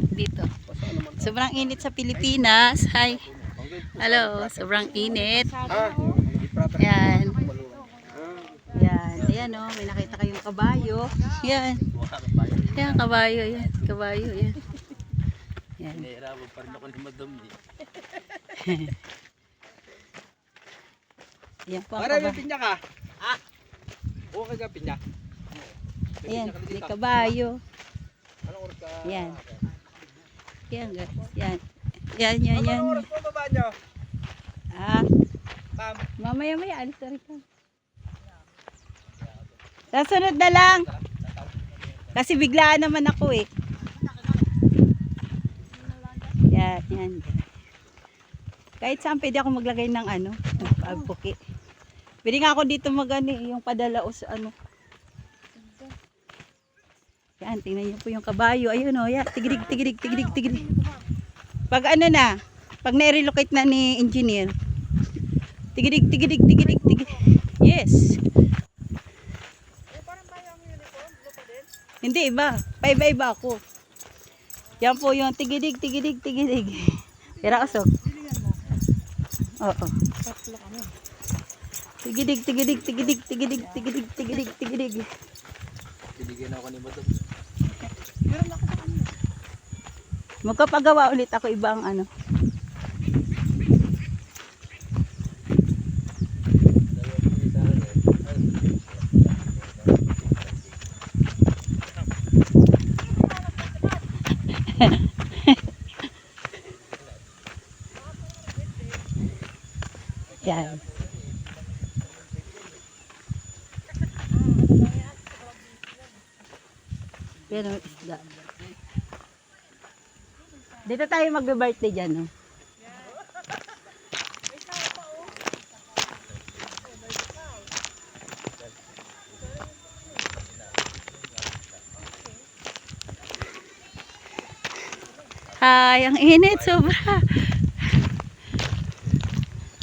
init dito. Sobrang init sa Pilipinas. Hi. Hello, sobrang init. Yan. Yan. Ayan o, may nakita kayong kabayo. Yan. Yan, kabayo. Yan. Kabayo. Yan. Yan. Nahirapan pa rin ako ni Madam eh. Yan po ang Para may kabayo. pinya ka? Ah? Okay ka pinya? Ayan, may kabayo. Anong oras ka? Yan. Yan guys. Yan. Yan, yan, yan. Anong oras po baba nyo? Ah, Ma'am? mamaya-maya. Alis na rin ka. Sasunod na lang. Kasi biglaan naman ako eh. Yan, yan. Kahit saan pwede ako maglagay ng ano, pagpuki. Pwede nga ako dito yung padala o sa ano. Yan, tingnan niyo po yung kabayo. Ayun o, yan. Tigirig, tigirig, tigirig, tigirig. Pag ano na, pag na-relocate na ni engineer. Tigirig, tigirig, tigirig, tigirig. Yes. Hindi, iba. Paiba-iba ako. Yan po yung tigirig, tigirig, tigirig. Tira usok. Oo. Tigirig, tigirig, tigirig, tigirig, tigirig, tigirig, tigirig. Binigyan ako ni Madam. Magkapagawa ulit ako ibang ano. Yan. Yan ang isda. Dito tayo magbe-birthday dyan, no? Ay, ang init, sobra.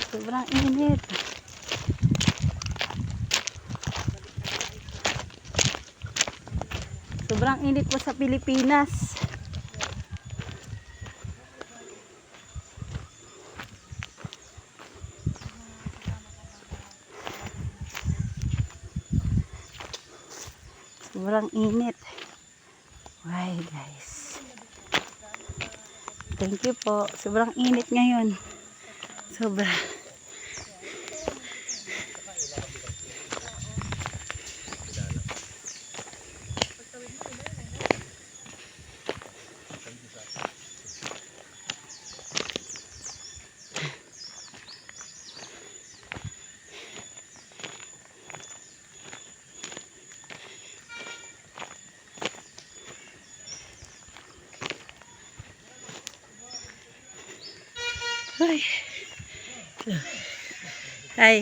Sobrang init. Sobrang init po sa Pilipinas. Sobrang init. Why guys? Thank you po. Sobrang init ngayon. Sobra. Ay. Ay.